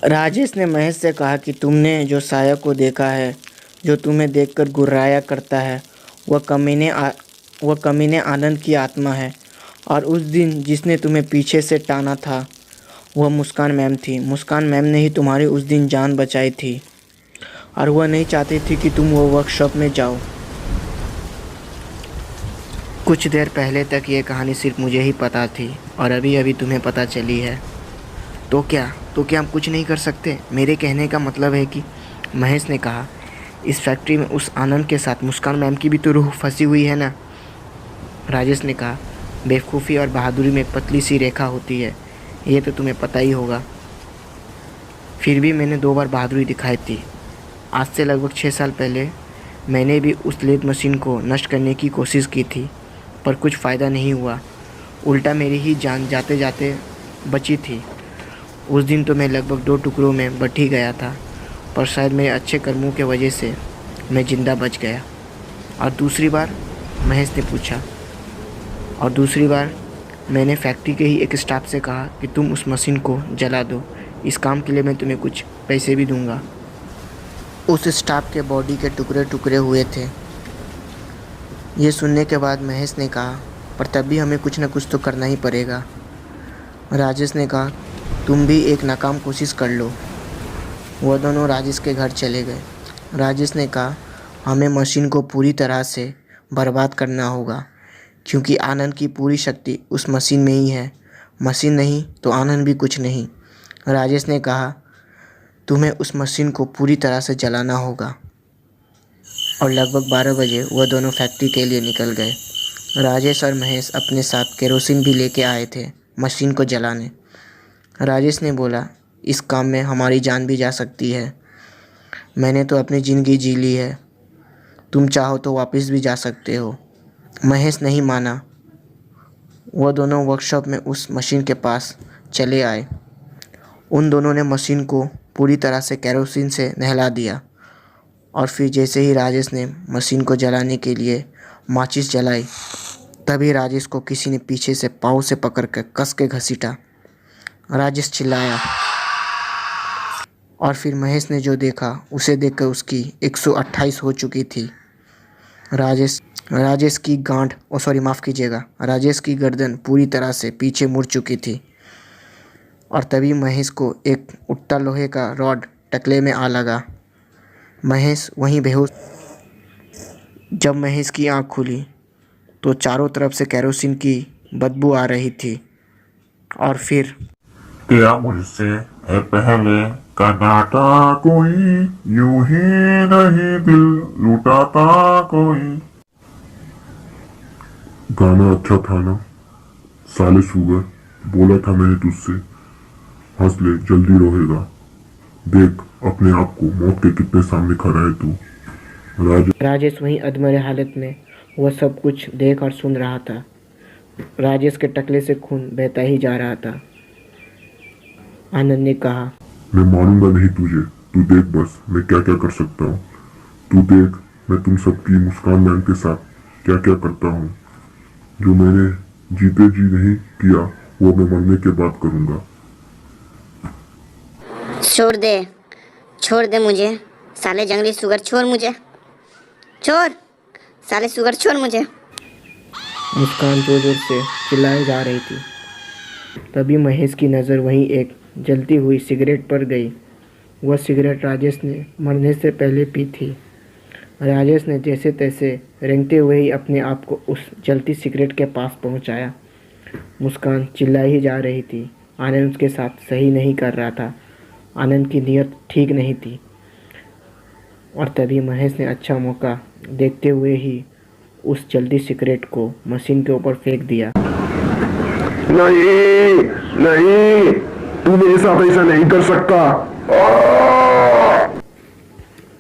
राजेश ने महेश से कहा कि तुमने जो साया को देखा है, जो तुम्हें देखकर गुर्राया करता है, वह कमीने आनंद की आत्मा है। और उस दिन जिसने तुम्हें पीछे से टाना था वह मुस्कान मैम थी। मुस्कान मैम ने ही तुम्हारी उस दिन जान बचाई थी और वह नहीं चाहती थी कि तुम वो वर्कशॉप में जाओ। कुछ देर पहले तक ये कहानी सिर्फ मुझे ही पता थी और अभी अभी तुम्हें पता चली है। तो क्या हम कुछ नहीं कर सकते? मेरे कहने का मतलब है कि महेश ने कहा, इस फैक्ट्री में उस आनंद के साथ मुस्कान मैम की भी तो रूह फंसी हुई है ना। राजेश ने कहा, बेवकूफ़ी और बहादुरी में एक पतली सी रेखा होती है, ये तो तुम्हें पता ही होगा। फिर भी मैंने 2 बार बहादुरी दिखाई थी। आज से लगभग 6 साल पहले मैंने भी उस लेथ मशीन को नष्ट करने की कोशिश की थी, पर कुछ फ़ायदा नहीं हुआ। उल्टा मेरी ही जान जाते जाते बची थी। उस दिन तो मैं लगभग 2 टुकड़ों में बट ही गया था, पर शायद मेरे अच्छे कर्मों के वजह से मैं ज़िंदा बच गया। और दूसरी बार? महेश ने पूछा। और दूसरी बार मैंने फैक्ट्री के ही एक स्टाफ से कहा कि तुम उस मशीन को जला दो, इस काम के लिए मैं तुम्हें कुछ पैसे भी दूंगा। उस स्टाफ के बॉडी के टुकड़े टुकड़े हुए थे। ये सुनने के बाद महेश ने कहा, पर तब भी हमें कुछ न कुछ तो करना ही पड़ेगा। राजेश ने कहा, तुम भी एक नाकाम कोशिश कर लो। वह दोनों राजेश के घर चले गए। राजेश ने कहा, हमें मशीन को पूरी तरह से बर्बाद करना होगा, क्योंकि आनंद की पूरी शक्ति उस मशीन में ही है। मशीन नहीं तो आनंद भी कुछ नहीं। राजेश ने कहा, तुम्हें उस मशीन को पूरी तरह से जलाना होगा। और लगभग 12 बजे वह दोनों फैक्ट्री के लिए निकल गए। राजेश और महेश अपने साथ केरोसिन भी लेके आए थे मशीन को जलाने। राजेश ने बोला, इस काम में हमारी जान भी जा सकती है। मैंने तो अपनी ज़िंदगी जी ली है, तुम चाहो तो वापस भी जा सकते हो। महेश नहीं माना। वह दोनों वर्कशॉप में उस मशीन के पास चले आए। उन दोनों ने मशीन को पूरी तरह से केरोसिन से नहला दिया और फिर जैसे ही राजेश ने मशीन को जलाने के लिए माचिस जलाई, तभी राजेश को किसी ने पीछे से पाँव से पकड़ कर कस के घसीटा। राजेश चिल्लाया और फिर महेश ने जो देखा उसे देखकर उसकी 128 हो चुकी थी। राजेश की गांठ माफ़ कीजिएगा, राजेश की गर्दन पूरी तरह से पीछे मुड़ चुकी थी। और तभी महेश को एक उठता लोहे का रॉड टकले में आ लगा। महेश वहीं बेहोश। जब महेश की आंख खुली तो चारों तरफ से केरोसिन की बदबू आ रही थी। और फिर क्या मुझसे पहले कनाटा कोई, यूं ही नहीं दिल लुटाता कोई। गाना अच्छा था ना साले सुगर, बोला था मैंने तुझसे, हंस ले जल्दी रोएगा। देख अपने आप को मौत के कितने सामने खड़ा है तू। राजेश वहीं अधमरे हालत में वह सब कुछ देख और सुन रहा था। राजेश के टकले से खून बहता ही जा रहा था। आनंद ने कहा, मैं मारूंगा नहीं तुझे, तू देख बस मैं क्या क्या कर सकता हूँ। तू देख मैं तुम सबकी मुस्कान मैम के साथ क्या क्या करता हूँ। जो मैंने जीते जी नहीं किया वो मैं मरने के बाद करूँगा। छोड़ दे मुझे साले जंगली सुगर, छोड़ मुझे, छोड़ साले सुगर, छोड़ मुझे। मुस्कान जोर जोर से चिल्लाई जा रही थी। तभी महेश की नज़र वहीं एक जलती हुई सिगरेट पर गई। वह सिगरेट राजेश ने मरने से पहले पी थी। राजेश ने जैसे तैसे रेंगते हुए ही अपने आप को उस जलती सिगरेट के पास पहुंचाया। मुस्कान चिल्लाई ही जा रही थी। आनंद उसके साथ सही नहीं कर रहा था। आनंद की नीयत ठीक नहीं थी। और तभी महेश ने अच्छा मौका देखते हुए ही उस जल्दी सिगरेट को मशीन के ऊपर फेंक दिया। नहीं नहीं, तू मेरे साथ ऐसा नहीं कर सकता।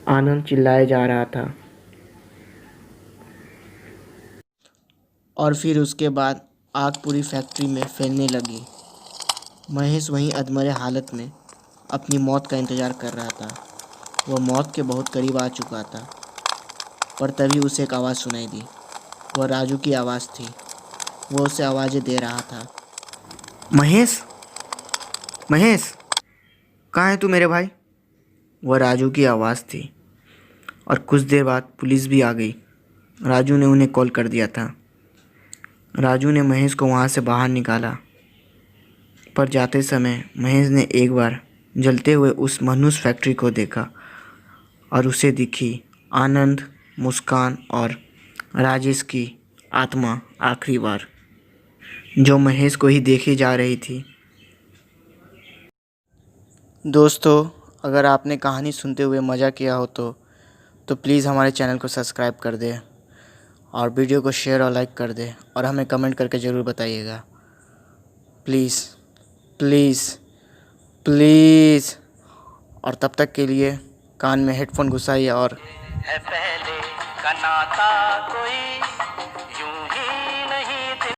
आनंद चिल्लाए जा रहा था। और फिर उसके बाद आग पूरी फैक्ट्री में फैलने लगी। महेश वहीं अधमरे हालत में अपनी मौत का इंतज़ार कर रहा था। वह मौत के बहुत करीब आ चुका था, पर तभी उसे एक आवाज़ सुनाई दी। वह राजू की आवाज़ थी। वो उसे आवाज़ें दे रहा था। महेश, महेश। कहाँ है तू मेरे भाई? वह राजू की आवाज़ थी और कुछ देर बाद पुलिस भी आ गई। राजू ने उन्हें कॉल कर दिया था। राजू ने महेश को वहाँ से बाहर निकाला, पर जाते समय महेश ने एक बार जलते हुए उस मनुष्य फैक्ट्री को देखा और उसे दिखी आनंद, मुस्कान और राजेश की आत्मा आखिरी बार, जो महेश को ही देखी जा रही थी। दोस्तों, अगर आपने कहानी सुनते हुए मज़ा किया हो तो प्लीज़ हमारे चैनल को सब्सक्राइब कर दें और वीडियो को शेयर और लाइक कर दें और हमें कमेंट करके ज़रूर बताइएगा। Please please please. और तब तक के लिए कान में हेडफोन घुसाइए और है पहले का नाता कोई